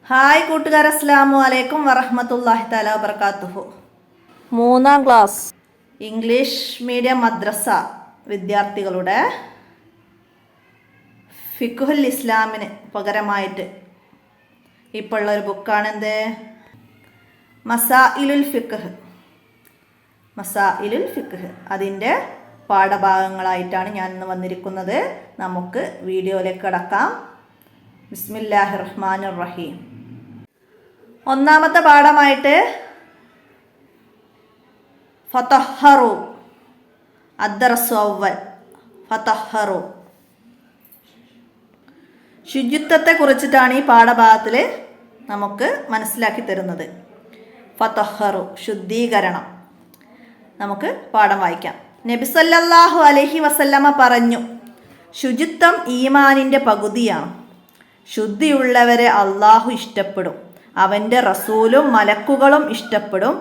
Hi കൂട്ടുകാർ, അസ്സലാമു അലൈക്കും വറഹ്മത്തുള്ളാഹി തആല വബറകാതുഹു. 3-ാം ക്ലാസ് ഇംഗ്ലീഷ് മീഡിയം മദ്രസ വിദ്യാർത്ഥികളുടെ ഫിഖ്ഹുൽ ഇസ്ലാമിന് പകരമായിട്ട് ഇപ്പോൾ ഉള്ളൊരു ബുക്കാണ് എന്ത്? മസാഇലുൽ ഫിഖ്ഹ്. മസാഇലുൽ ഫിഖ്ഹ് അതിൻ്റെ പാഠഭാഗങ്ങളായിട്ടാണ് ഞാൻ ഇന്ന് വന്നിരിക്കുന്നത്. നമുക്ക് വീഡിയോയിലേക്ക് കടക്കാം. ബിസ്മില്ലാഹിർ റഹ്മാനിർ റഹീം. ഒന്നാമത്തെ പാഠമായിട്ട് ഫതഹറു, അദ്ദർസു അവ്വൽ. ഫതഹറു, ശുചിത്വത്തെ കുറിച്ചിട്ടാണ് ഈ പാഠഭാഗത്തിൽ നമുക്ക് മനസ്സിലാക്കി തരുന്നത്. ഫതഹറു, ശുദ്ധീകരണം. നമുക്ക് പാഠം വായിക്കാം. നബി സല്ലല്ലാഹു അലൈഹി വസല്ലമ പറഞ്ഞു, ശുചിത്വം ഈമാനിൻ്റെ പകുതിയാണ്. ശുദ്ധിയുള്ളവരെ അള്ളാഹു ഇഷ്ടപ്പെടും, അവൻ്റെ റസൂലും മലക്കുകളും ഇഷ്ടപ്പെടും.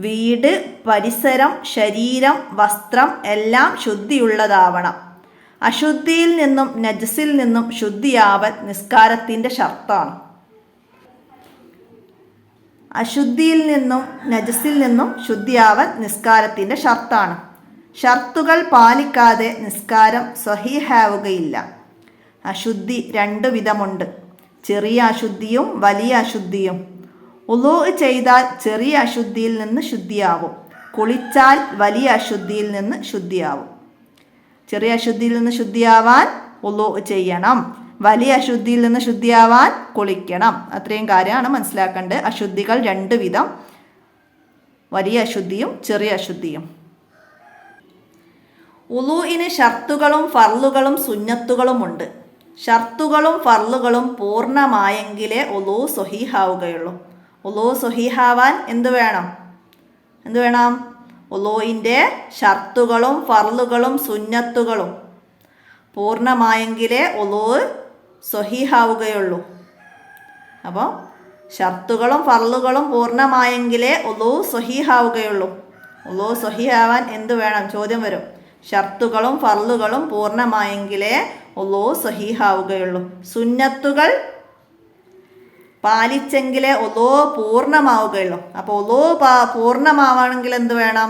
വീട്, പരിസരം, ശരീരം, വസ്ത്രം എല്ലാം ശുദ്ധിയുള്ളതാവണം. അശുദ്ധിയിൽ നിന്നും നജസിൽ നിന്നും ശുദ്ധിയാവൽ നിസ്കാരത്തിൻ്റെ ഷർത്താണ്. അശുദ്ധിയിൽ നിന്നും നജസിൽ നിന്നും ശുദ്ധിയാവൽ നിസ്കാരത്തിൻ്റെ ഷർത്താണ്. ഷർത്തുകൾ പാലിക്കാതെ നിസ്കാരം സ്വഹീഹാവുകയില്ല. അശുദ്ധി 2 വിധമുണ്ട്, ചെറിയ അശുദ്ധിയും വലിയ അശുദ്ധിയും. ഉളൂ ചെയ്താൽ ചെറിയ അശുദ്ധിയിൽ നിന്ന് ശുദ്ധിയാവും, കുളിച്ചാൽ വലിയ അശുദ്ധിയിൽ നിന്ന് ശുദ്ധിയാവും. ചെറിയ അശുദ്ധിയിൽ നിന്ന് ശുദ്ധിയാവാൻ ഉളൂ ചെയ്യണം, വലിയ അശുദ്ധിയിൽ നിന്ന് ശുദ്ധിയാവാൻ കുളിക്കണം. അത്രയും കാര്യമാണ് മനസ്സിലാക്കേണ്ടത്. അശുദ്ധികൾ 2 വിധം, വലിയ അശുദ്ധിയും ചെറിയ അശുദ്ധിയും. ഉളൂഇന് ഷർത്തുകളും ഫർളുകളും സുന്നത്തുകളുമുണ്ട്. ഷർത്തുകളും ഫർളുകളും പൂർണ്ണമായെങ്കിലേ ഉളൂ സ്വഹീഹാവുകയുള്ളൂ. ഉളൂ സ്വഹീഹാവാൻ എന്ത് വേണം? ഉളൂഇൻ്റെ ഷർത്തുകളും ഫർളുകളും സുന്നത്തുകളും പൂർണ്ണമായെങ്കിലേ ഉളൂ സ്വഹീഹാവുകയുള്ളൂ. അപ്പോൾ ഷർത്തുകളും ഫർളുകളും പൂർണ്ണമായെങ്കിലേ ഉളൂ സ്വഹീഹാവുകയുള്ളൂ. ഉളൂ സ്വഹീഹാവാൻ എന്ത് വേണം? ചോദ്യം വരും. ഷർത്തുകളും ഫർളുകളും പൂർണ്ണമായെങ്കിലേ ഉളൂ സ്വഹീഹാവുകയുള്ളൂ. സുന്നത്തുകൾ പാലിച്ചെങ്കിലേ ഉളൂ പൂർണ്ണമാവുകയുള്ളൂ. അപ്പോൾ ഉളൂ പൂർണ്ണമാവണമെങ്കിൽ എന്ത് വേണം?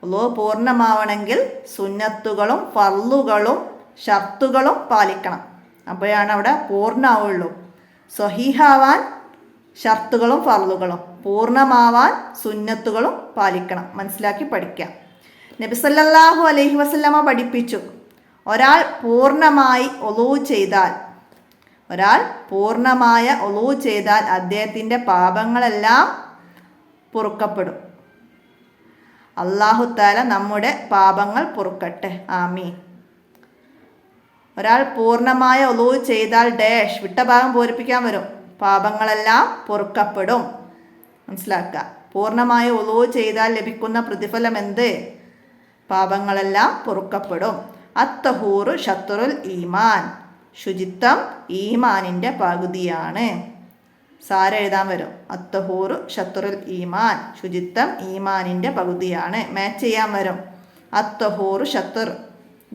ഉളൂ പൂർണ്ണമാവണമെങ്കിൽ സുന്നത്തുകളും ഫർളുകളും ഷർത്തുകളും പാലിക്കണം. അപ്പോഴാണ് അവിടെ പൂർണ്ണമാവുള്ളൂ. സ്വഹീഹാവാൻ ഷർത്തുകളും ഫർളുകളും, പൂർണ്ണമാവാൻ സുന്നത്തുകളും പാലിക്കണം. മനസ്സിലാക്കി പഠിക്കാം. നബി സല്ലല്ലാഹു അലൈഹി വസല്ലമ പഠിപ്പിച്ചു, ഒരാൾ പൂർണ്ണമായി ഉളൂ ചെയ്താൽ അദ്ദേഹത്തിൻ്റെ പാപങ്ങളെല്ലാം പൊറുക്കപ്പെടും. അല്ലാഹു തആല നമ്മുടെ പാപങ്ങൾ പൊറുക്കട്ടെ, ആമീൻ. ഒരാൾ പൂർണ്ണമായ ഉളൂ ചെയ്താൽ ഡാഷ് വിട്ട ഭാഗം പൂരിപ്പിക്കാൻ വരും. പാപങ്ങളെല്ലാം പൊറുക്കപ്പെടും. മനസ്സിലാക്കുക. പൂർണ്ണമായ ഉളൂ ചെയ്താൽ ലഭിക്കുന്ന പ്രതിഫലം എന്ത്? പാപങ്ങളെല്ലാം പൊറുക്കപ്പെടും. അത്തഹൂറു ഷത്റുൽ ഈമാൻ, ശുചിത്വം ഈമാനിൻ്റെ പകുതിയാണ്. സാര എഴുതാൻ വരും. അത്തഹൂറു ഷത്റുൽ ഈമാൻ, ശുചിത്വം ഈമാനിൻ്റെ പകുതിയാണ്. മാച്ച് ചെയ്യാൻ വരും. അത്തഹൂറു ഷത്ർ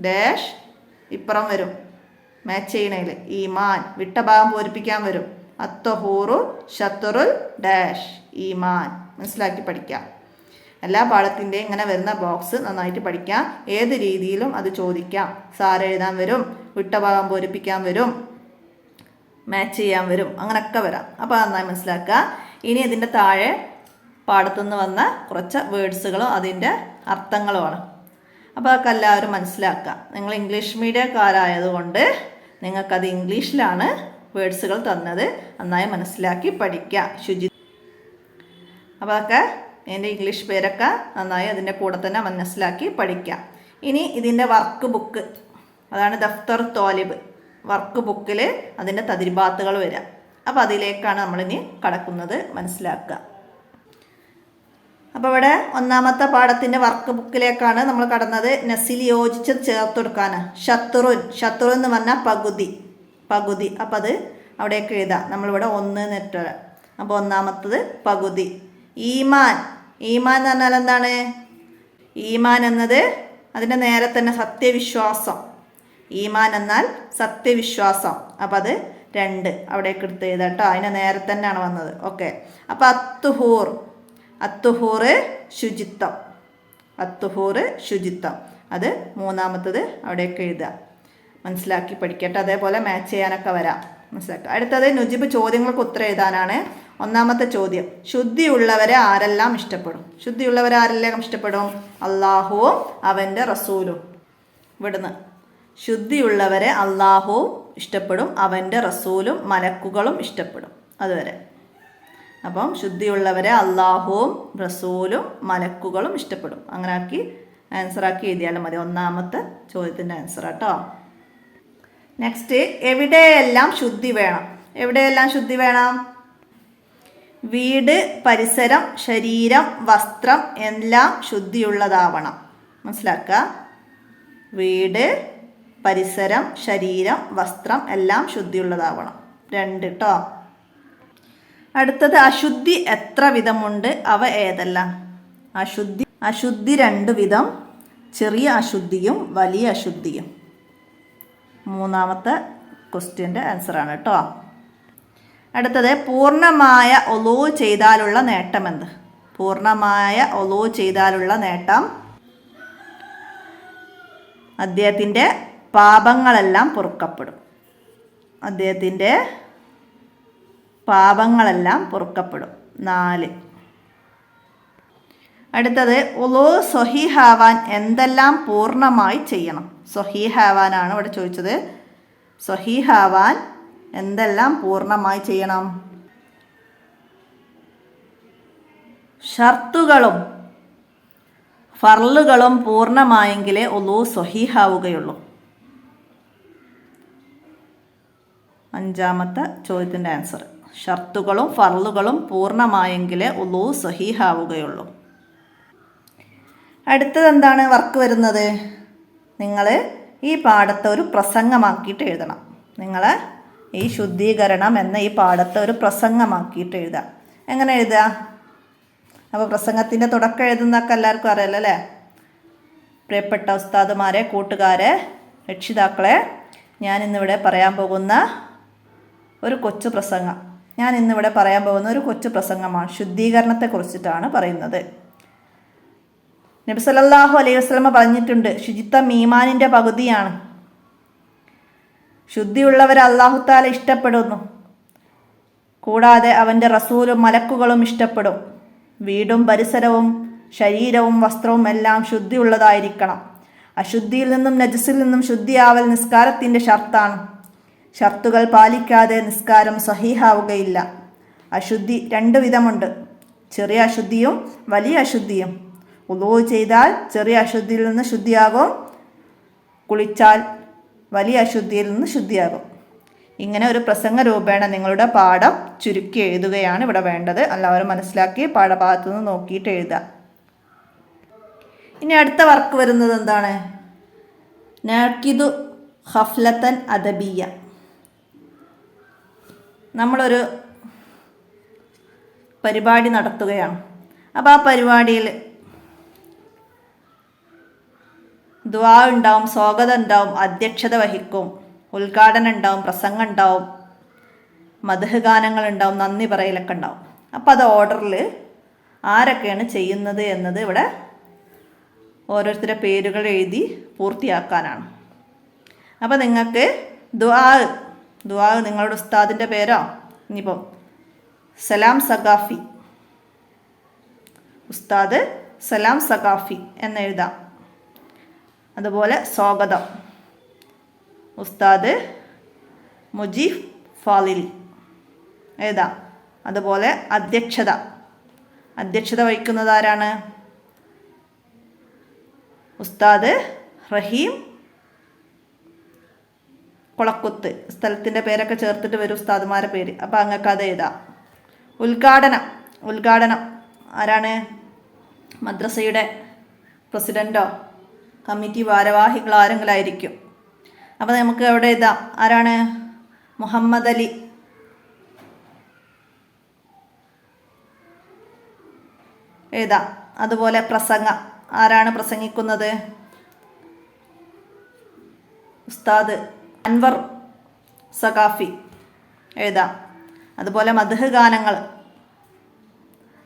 ഡാഷ് ഇപ്പുറം വരും. മാച്ച് ചെയ്യണേൽ ഈമാൻ വിട്ട ഭാഗം പൂരിപ്പിക്കാൻ വരും. അത്തഹൂറു ഷത്റുൽ ഡാഷ് ഈമാൻ. മനസ്സിലാക്കി പഠിക്കാം. എല്ലാ പാഠത്തിൻ്റെയും ഇങ്ങനെ വരുന്ന ബോക്സ് നന്നായിട്ട് പഠിക്കാം. ഏത് രീതിയിലും അത് ചോദിക്കാം. സാര എഴുതാൻ വരും, വിട്ട ഭാഗം പൂരിപ്പിക്കാൻ വരും, മാച്ച് ചെയ്യാൻ വരും, അങ്ങനെയൊക്കെ വരാം. അപ്പോൾ നന്നായി മനസ്സിലാക്കുക. ഇനി ഇതിൻ്റെ താഴെ പാഠത്തുനിന്ന് വന്ന കുറച്ച് വേർഡ്സുകളും അതിൻ്റെ അർത്ഥങ്ങളുമാണ്. അപ്പോൾ അതൊക്കെ എല്ലാവരും മനസ്സിലാക്കുക. നിങ്ങൾ ഇംഗ്ലീഷ് മീഡിയക്കാരായതുകൊണ്ട് നിങ്ങൾക്കത് ഇംഗ്ലീഷിലാണ് വേർഡ്സുകൾ തന്നത്. നന്നായി മനസ്സിലാക്കി പഠിക്കുക. അപ്പോൾ അതൊക്കെ എൻ്റെ ഇംഗ്ലീഷ് പേരൊക്കെ നന്നായി അതിൻ്റെ കൂടെ തന്നെ മനസ്സിലാക്കി പഠിക്കാം. ഇനി ഇതിൻ്റെ വർക്ക് ബുക്ക്, അതാണ് ദഫ്തർ തോലിബ്. വർക്ക് ബുക്കിൽ അതിൻ്റെ തദ്രിബാത്തുകൾ വരിക. അപ്പോൾ അതിലേക്കാണ് നമ്മളിനി കടക്കുന്നത്. മനസ്സിലാക്കുക. അപ്പോൾ ഇവിടെ ഒന്നാമത്തെ പാഠത്തിൻ്റെ വർക്ക് ബുക്കിലേക്കാണ് നമ്മൾ കടന്നത്. നസിൽ യോജിച്ചത് ചേർത്ത് കൊടുക്കാനാണ്. ഷത്രു എന്ന് പറഞ്ഞാൽ പകുതി. അപ്പോൾ അത് അവിടേക്ക് എഴുതാം. നമ്മളിവിടെ 1 നെറ്റ്. അപ്പോൾ ഒന്നാമത്തത് പകുതി. ഈമാൻ എന്ന് പറഞ്ഞാൽ എന്താണ്? ഈമാൻ എന്നത് അതിൻ്റെ നേരെ തന്നെ സത്യവിശ്വാസം. ഈമാൻ എന്നാൽ സത്യവിശ്വാസം. അപ്പം അത് 2 അവിടേക്ക് എടുത്ത് എഴുതാം കേട്ടോ. അതിനെ നേരെ തന്നെയാണ് വന്നത്. ഓക്കെ. അപ്പോൾ അത്തുഹൂർ, അത്തുഹൂർ ശുചിത്വം, അത്തുഹൂർ ശുചിത്വം, അത് മൂന്നാമത്തത് അവിടേക്ക് എഴുതുക. മനസ്സിലാക്കി പഠിക്കട്ടെ. അതേപോലെ മാച്ച് ചെയ്യാനൊക്കെ വരാം. മനസ്സിലാക്കുക. അടുത്തത് നുജിബ് ചോദ്യങ്ങൾക്ക് ഉത്തരം എഴുതാനാണ്. ഒന്നാമത്തെ ചോദ്യം, ശുദ്ധിയുള്ളവരെ ആരെല്ലാം ഇഷ്ടപ്പെടും? ശുദ്ധിയുള്ളവരെ ആരെല്ലാം ഇഷ്ടപ്പെടും? അള്ളാഹുവും അവൻ്റെ റസൂലും. ഇവിടുന്ന് ശുദ്ധിയുള്ളവരെ അള്ളാഹുവും ഇഷ്ടപ്പെടും, അവൻ്റെ റസൂലും മലക്കുകളും ഇഷ്ടപ്പെടും. അതുവരെ. അപ്പം ശുദ്ധിയുള്ളവരെ അള്ളാഹുവും റസൂലും മലക്കുകളും ഇഷ്ടപ്പെടും. അങ്ങനെ ആക്കി ആൻസറാക്കി എഴുതിയാലും മതി. ഒന്നാമത്തെ ചോദ്യത്തിൻ്റെ ആൻസർ കേട്ടോ. നെക്സ്റ്റ്, എവിടെയെല്ലാം ശുദ്ധി വേണം? എവിടെയെല്ലാം ശുദ്ധി വേണം? വീട്, പരിസരം, ശരീരം, വസ്ത്രം എല്ലാം ശുദ്ധിയുള്ളതാവണം. മനസ്സിലാക്കുക. വീട്, പരിസരം, ശരീരം, വസ്ത്രം എല്ലാം ശുദ്ധിയുള്ളതാവണം. 2 കേട്ടോ. അടുത്തത്, അശുദ്ധി എത്ര വിധമുണ്ട്? അവ ഏതെല്ലാം? അശുദ്ധി 2 വിധം, ചെറിയ അശുദ്ധിയും വലിയ അശുദ്ധിയും. മൂന്നാമത്തെ ക്വസ്റ്റ്യൻ്റെ ആൻസറാണ് കേട്ടോ. അടുത്തത്, പൂർണ്ണമായ ഒളൂ ചെയ്താലുള്ള നേട്ടം എന്ത്? പൂർണ്ണമായ ഒളൂ ചെയ്താലുള്ള നേട്ടം അദ്ദേഹത്തിൻ്റെ പാപങ്ങളെല്ലാം പൊറുക്കപ്പെടും. അദ്ദേഹത്തിൻ്റെ പാപങ്ങളെല്ലാം പൊറുക്കപ്പെടും. 4. അടുത്തത്, ഒളൂ സ്വഹീഹാവാൻ എന്തെല്ലാം പൂർണ്ണമായി ചെയ്യണം? സ്വഹീഹാവാനാണ് ഇവിടെ ചോദിച്ചത്. സ്വഹീഹാവാൻ എന്തെല്ലാം പൂർണ്ണമായി ചെയ്യണം? ഷർത്തുകളും ഫർളുകളും പൂർണ്ണമായെങ്കിലേ ഒളൂ സ്വഹീഹാവുകയുള്ളൂ. 5-ാമത്തെ ചോദ്യത്തിൻ്റെ ആൻസർ, ഷർത്തുകളും ഫർളുകളും പൂർണ്ണമായെങ്കിലേ ഒളൂ സ്വഹീഹാവുകയുള്ളൂ. അടുത്തത് എന്താണ് വർക്ക് വരുന്നത്? നിങ്ങൾ ഈ പാഠത്തെ ഒരു പ്രസംഗമാക്കിയിട്ട് എഴുതണം. നിങ്ങൾ ഈ ശുദ്ധീകരണം എന്ന ഈ പാഠത്തെ ഒരു പ്രസംഗമാക്കിയിട്ട് എഴുതാം. എങ്ങനെ എഴുതുക? അപ്പോൾ പ്രസംഗത്തിൻ്റെ തുടക്കം എഴുതുന്നതൊക്കെ എല്ലാവർക്കും അറിയാലോ അല്ലേ? പ്രിയപ്പെട്ട ഉസ്താദുമാരെ, കൂട്ടുകാരെ, രക്ഷിതാക്കളെ, ഞാൻ ഇന്നിവിടെ പറയാൻ പോകുന്ന ഒരു കൊച്ചു പ്രസംഗം. ഒരു കൊച്ചു പ്രസംഗമാണ്. ശുദ്ധീകരണത്തെക്കുറിച്ചിട്ടാണ് പറയുന്നത്. നബി സല്ലല്ലാഹു അലൈഹി വസല്ലമ പറഞ്ഞിട്ടുണ്ട്, ശുചിത്വം ഈമാനിൻ്റെ പകുതിയാണ്. ശുദ്ധിയുള്ളവരെ അല്ലാഹു തആല ഇഷ്ടപ്പെടുന്നു. കൂടാതെ അവൻ്റെ റസൂലും മലക്കുകളും ഇഷ്ടപ്പെടും. വീടും പരിസരവും ശരീരവും വസ്ത്രവും എല്ലാം ശുദ്ധിയുള്ളതായിരിക്കണം. അശുദ്ധിയിൽ നിന്നും നജസിൽ നിന്നും ശുദ്ധിയാവൽ നിസ്കാരത്തിൻ്റെ ഷർത്താണ്. ഷർത്തുകൾ പാലിക്കാതെ നിസ്കാരം സഹീഹാവുകയില്ല. അശുദ്ധി 2 വിധമുണ്ട്, ചെറിയ അശുദ്ധിയും വലിയ അശുദ്ധിയും. വുളൂ ചെയ്താൽ ചെറിയ അശുദ്ധിയിൽ നിന്ന് ശുദ്ധിയാകും, കുളിച്ചാൽ വലിയ അശുദ്ധിയിൽ നിന്ന് ശുദ്ധിയാകും. ഇങ്ങനെ ഒരു പ്രസംഗ രൂപേണ നിങ്ങളുടെ പാഠം ചുരുക്കി എഴുതുകയാണ് ഇവിടെ വേണ്ടത്. എല്ലാവരും മനസ്സിലാക്കി പാഠഭാഗത്തു നിന്ന് നോക്കിയിട്ട് എഴുതുക. ഇനി അടുത്ത വർക്ക് വരുന്നത് എന്താണ്? നഅ്ഖിദു ഖഫ്ലത്തൻ അദബിയ്യ. നമ്മളൊരു പരിപാടി നടത്തുകയാണ്. അപ്പോൾ ആ പരിപാടിയിൽ ദുആ ഉണ്ടാവും, സ്വാഗതം ഉണ്ടാവും, അധ്യക്ഷത വഹിക്കും, ഉദ്ഘാടനം ഉണ്ടാവും, പ്രസംഗം ഉണ്ടാവും, മദ്ഹ് ഗാനങ്ങൾ ഉണ്ടാവും, നന്ദി പറയലൊക്കെ ഉണ്ടാവും. അപ്പോൾ അത് ഓർഡറിൽ ആരൊക്കെയാണ് ചെയ്യുന്നത് എന്നത് ഇവിടെ ഓരോരുത്തരുടെ പേരുകൾ എഴുതി പൂർത്തിയാക്കാനാണ്. അപ്പോൾ നിങ്ങൾക്ക് ദുആ നിങ്ങളുടെ ഉസ്താദിൻ്റെ പേരോ, ഇനിയിപ്പം സലാം സഖാഫി, ഉസ്താദ് സലാം സഖാഫി എന്നെഴുതാം. അതുപോലെ സ്വാഗതം ഉസ്താദ് മുജീബ് ഫാളിലി എഴുതാം. അതുപോലെ അധ്യക്ഷത വഹിക്കുന്നത് ആരാണ്? ഉസ്താദ് റഹീം കൊളക്കുത്ത്. സ്ഥലത്തിൻ്റെ പേരൊക്കെ ചേർത്തിട്ട് വരും ഉസ്താദുമാരുടെ പേര്. അപ്പോൾ അങ്ങക്ക് അത് എഴുതാം. ഉദ്ഘാടനം ആരാണ്? മദ്രസയുടെ പ്രസിഡൻറ്റോ കമ്മിറ്റി ഭാരവാഹികളോ ആരെങ്കിലും ആയിരിക്കും. അപ്പോൾ നമുക്ക് എവിടെ എഴുതാം? ആരാണ്? മുഹമ്മദ് അലി. എഴുതാം. അതുപോലെ പ്രസംഗം ആരാണ് പ്രസംഗിക്കുന്നത്? ഉസ്താദ് അൻവർ സഖാഫി. എഴുതാം. അതുപോലെ മദ്ഹ് ഗാനങ്ങൾ,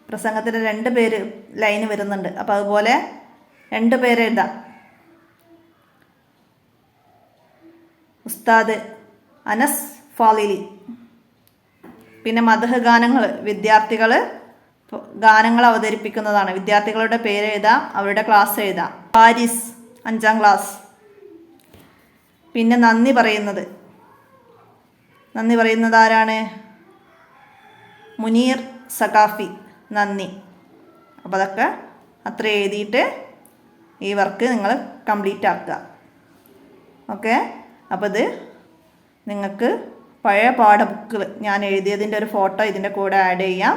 പ്രസംഗത്തിന് 2 പേര് ലൈന് വരുന്നുണ്ട്, അപ്പോൾ അതുപോലെ 2 പേര് എഴുതാം. ഉസ്താദ് അനസ് ഫാലിലി. പിന്നെ മദ്ഹ് ഗാനങ്ങൾ, വിദ്യാർത്ഥികൾ ഗാനങ്ങൾ അവതരിപ്പിക്കുന്നതാണ്. വിദ്യാർത്ഥികളുടെ പേര് എഴുതാം, അവരുടെ ക്ലാസ് എഴുതാം. Paris 5ാം class. പിന്നെ നന്ദി പറയുന്നത് ആരാണ്? മുനീർ സഖാഫി, നന്ദി. അപ്പോൾ അതൊക്കെ അത്ര എഴുതിയിട്ട് ഈ വർക്ക് നിങ്ങൾ കംപ്ലീറ്റ് ആക്കുക. ഓക്കെ, അപ്പോൾ ഇത് നിങ്ങൾക്ക് പഴയ പാഠ ബുക്ക് ഞാൻ എഴുതിയതിൻ്റെ ഒരു ഫോട്ടോ ഇതിൻ്റെ കൂടെ ആഡ് ചെയ്യാം.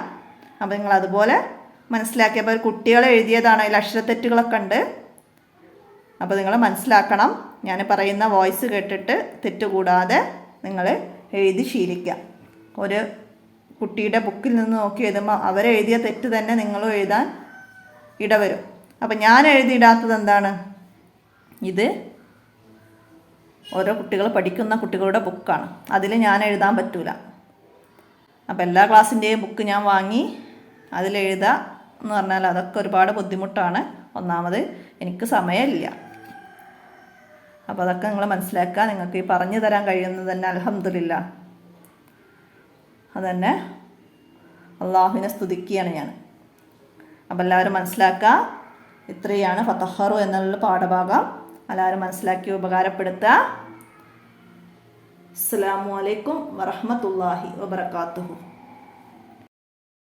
അപ്പോൾ നിങ്ങൾ അതുപോലെ മനസ്സിലാക്കിയപ്പോൾ കുട്ടികൾ എഴുതിയതാണ്, അതിൽ അക്ഷരത്തെറ്റുകളൊക്കെ ഉണ്ട്. അപ്പോൾ നിങ്ങൾ മനസ്സിലാക്കണം. ഞാൻ പറയുന്ന വോയിസ് കേട്ടിട്ട് തെറ്റുകൂടാതെ നിങ്ങൾ എഴുതി ശീലിക്കുക. ഒരു കുട്ടിയുടെ ബുക്കിൽ നിന്ന് നോക്കി എഴുതുമ്പോൾ അവരെഴുതിയ തെറ്റ് തന്നെ നിങ്ങളും എഴുതാൻ ഇടവരും. അപ്പം ഞാൻ എഴുതിയിടാത്തത് എന്താണ്? ഇത് ഓരോ കുട്ടികൾ പഠിക്കുന്ന കുട്ടികളുടെ ബുക്കാണ്, അതിൽ ഞാൻ എഴുതാൻ പറ്റൂല. അപ്പോൾ എല്ലാ ക്ലാസ്സിൻ്റെയും ബുക്ക് ഞാൻ വാങ്ങി അതിലെഴുതുക എന്ന് പറഞ്ഞാൽ അതൊക്കെ ഒരുപാട് ബുദ്ധിമുട്ടാണ്. ഒന്നാമത് എനിക്ക് സമയമില്ല. അപ്പോൾ അതൊക്കെ നിങ്ങൾ മനസ്സിലാക്കുക. നിങ്ങൾക്ക് ഈ പറഞ്ഞു തരാൻ കഴിയുന്നത് തന്നെ അൽഹംദുലില്ലാ, അതന്നെ അള്ളാഹുവിനെ സ്തുതിക്കുകയാണ് ഞാൻ. അപ്പോൾ എല്ലാവരും മനസ്സിലാക്കുക. ഇത്രയാണ് ഫതഹറു എന്നുള്ള പാഠഭാഗം. എല്ലാവരും മനസ്സിലാക്കി ഉപകാരപ്പെടുത്തുക. അസ്സലാമു അലൈക്കും വറഹ്മത്തുള്ളാഹി വബറകാതുഹു.